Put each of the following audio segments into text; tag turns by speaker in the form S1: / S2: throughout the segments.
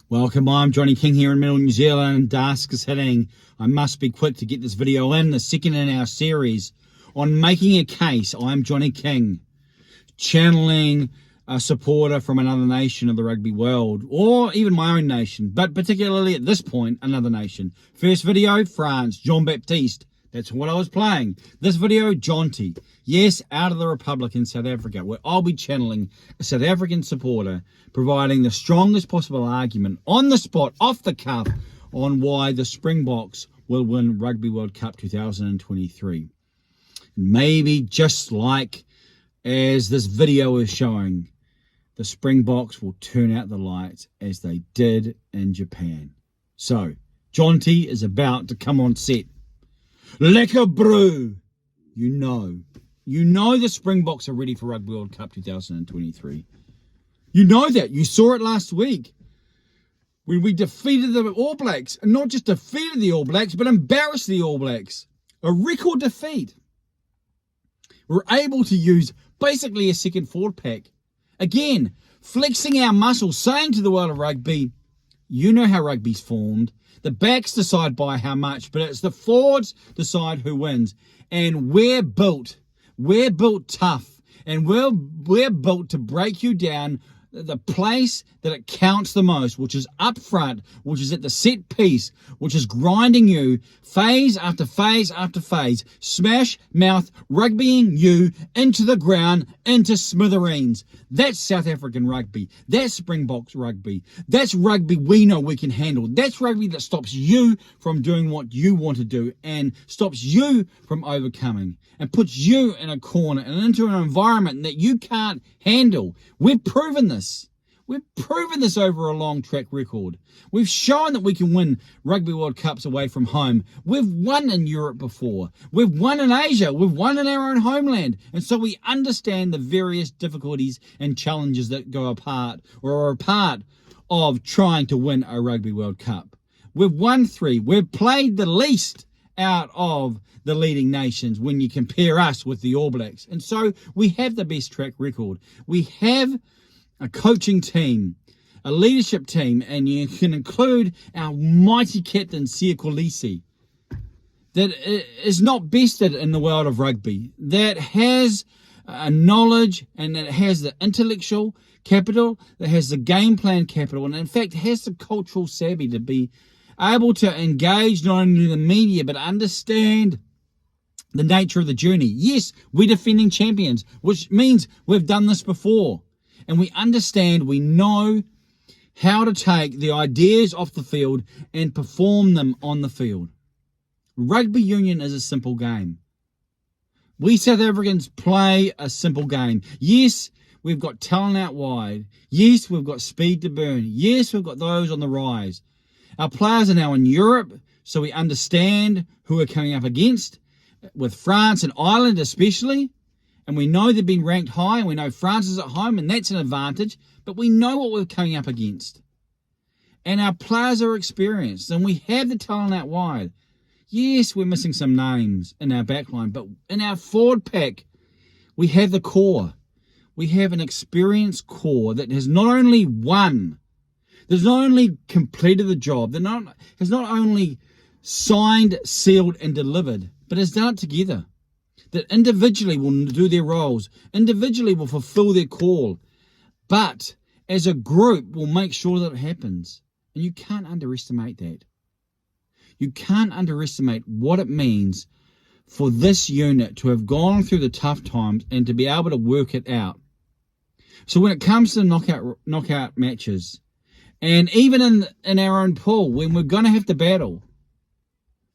S1: Welcome, I'm Johnny King here in Middle New Zealand. Dusk is hitting. I must be quick to get this video in, the second in our series on making a case. I'm Johnny King, channeling a supporter from another nation of the rugby world, or even my own nation, but particularly at this point, another nation. First video, France, Jean-Baptiste. That's what I was playing. This video, Jonty. Yes, out of the Republic in South Africa, where I'll be channeling a South African supporter, providing the strongest possible argument on the spot, off the cuff, on why the Springboks will win Rugby World Cup 2023. Maybe just like as this video is showing, the Springboks will turn out the lights as they did in Japan. So, Jonty is about to come on set. Lekker brew! You know the Springboks are ready for Rugby World Cup 2023. You know that. You saw it last week when we defeated the All Blacks. And not just defeated the All Blacks, but embarrassed the All Blacks. A record defeat. We're able to use basically a second forward pack. Again, flexing our muscles, saying to the world of rugby, you know how rugby's formed. The backs decide by how much, but it's the forwards decide who wins. And we're built tough, and we're built to break you down the place that it counts the most, which is up front, which is at the set piece, which is grinding you phase after phase after phase, smash mouth rugbying you into the ground, into smithereens. That's South African rugby. That's Springboks rugby. That's rugby we know we can handle. That's rugby that stops you from doing what you want to do and stops you from overcoming and puts you in a corner and into an environment that you can't handle. We've proven this. We've proven this over a long track record. We've shown that we can win Rugby World Cups away from home. We've won in Europe before. We've won in Asia. We've won in our own homeland. And so we understand the various difficulties and challenges that go apart or are a part of trying to win a Rugby World Cup. We've won 3. We've played the least out of the leading nations when you compare us with the All Blacks. And so we have the best track record. We have a coaching team, a leadership team, and you can include our mighty captain, Sia Kolisi, that is not bested in the world of rugby, that has a knowledge and that has the intellectual capital, that has the game plan capital, and in fact has the cultural savvy to be able to engage not only the media but understand the nature of the journey. Yes, we're defending champions, which means we've done this before. And we understand, we know how to take the ideas off the field and perform them on the field. Rugby union is a simple game. We South Africans play a simple game. Yes, we've got talent out wide. Yes, we've got speed to burn. Yes, we've got those on the rise. Our players are now in Europe, so we understand who we're coming up against, with France and Ireland especially. And we know they've been ranked high, and we know France is at home, and that's an advantage. But we know what we're coming up against. And our players are experienced, and we have the talent out wide. Yes, we're missing some names in our backline, but in our forward pack, we have the core. We have an experienced core that has not only won, that's not only completed the job, that has not only signed, sealed, and delivered, but has done it together. That individually will do their roles, individually will fulfill their call, but as a group will make sure that it happens. And you can't underestimate that. You can't underestimate what it means for this unit to have gone through the tough times and to be able to work it out. So when it comes to knockout matches, and even in our own pool, when we're going to have to battle,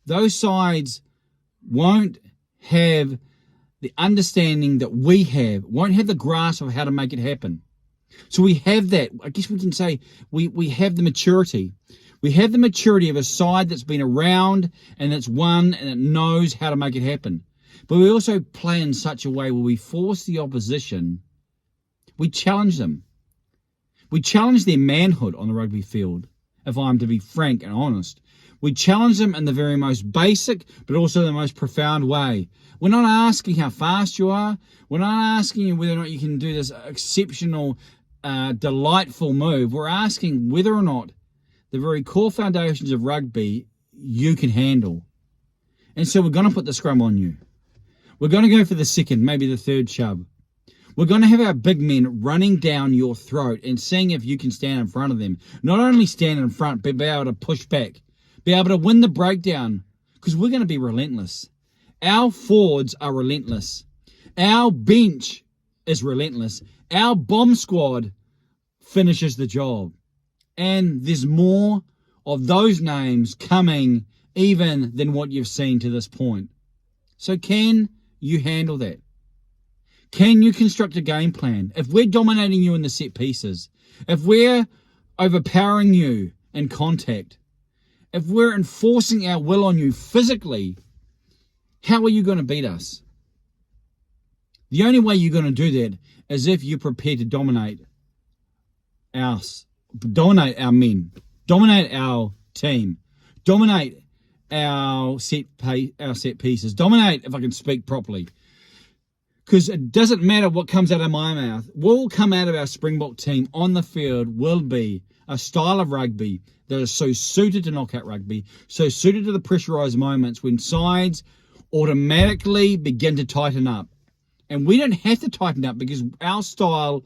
S1: those sides won't have the understanding that we have, won't have the grasp of how to make it happen. So we have that. I guess we can say we have the maturity. We have the maturity of a side that's been around and it's won and it knows how to make it happen. But we also play in such a way where we force the opposition, we challenge them. We challenge their manhood on the rugby field, if I'm to be frank and honest. We challenge them in the very most basic, but also the most profound way. We're not asking how fast you are. We're not asking you whether or not you can do this exceptional, delightful move. We're asking whether or not the very core foundations of rugby, you can handle. And so we're going to put the scrum on you. We're going to go for the second, maybe the third shove. We're going to have our big men running down your throat and seeing if you can stand in front of them. Not only stand in front, but be able to push back. Be able to win the breakdown. Because we're going to be relentless. Our forwards are relentless. Our bench is relentless. Our bomb squad finishes the job. And there's more of those names coming even than what you've seen to this point. So can you handle that? Can you construct a game plan? If we're dominating you in the set pieces, if we're overpowering you in contact, if we're enforcing our will on you physically, how are you going to beat us? The only way you're going to do that is if you're prepared to dominate our men, dominate our team, dominate our set pieces, dominate, if I can speak properly. Because it doesn't matter what comes out of my mouth. What will come out of our Springbok team on the field will be a style of rugby that is so suited to knockout rugby, so suited to the pressurised moments when sides automatically begin to tighten up. And we don't have to tighten up because our style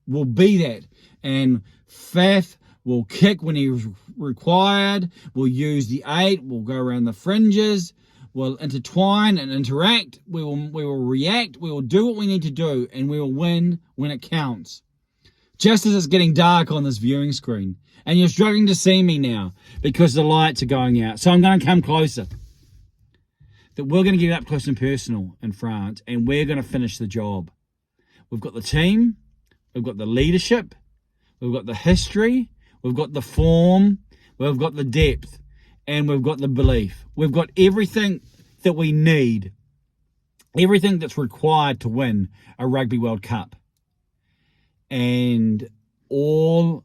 S1: will be that. And Faf will kick when he's required. We'll use the 8. We'll go around the fringes. We'll intertwine and interact. We will react. We will do what we need to do. And we will win when it counts. Just as it's getting dark on this viewing screen. And you're struggling to see me now because the lights are going out. So I'm going to come closer. That we're going to get up close and personal in France. And we're going to finish the job. We've got the team. We've got the leadership. We've got the history. We've got the form. We've got the depth. And we've got the belief. We've got everything that we need. Everything that's required to win a Rugby World Cup. And all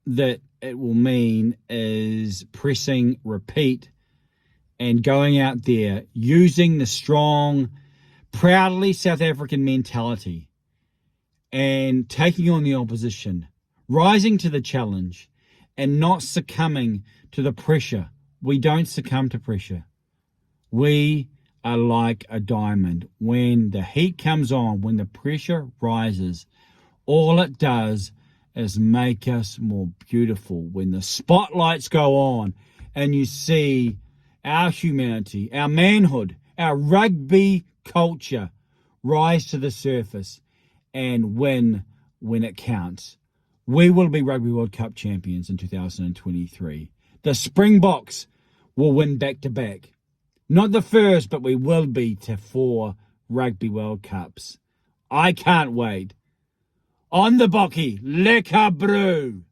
S1: that it will mean is pressing repeat and going out there using the strong, proudly South African mentality and taking on the opposition, rising to the challenge and not succumbing to the pressure. We don't succumb to pressure. We are like a diamond. When the heat comes on, when the pressure rises, all it does is make us more beautiful. When the spotlights go on and you see our humanity, our manhood, our rugby culture rise to the surface and win when it counts. We will be Rugby World Cup champions in 2023. The Springboks will win back-to-back. Not the first, but we will be to 4 Rugby World Cups. I can't wait. On the Bocky, lekker brew.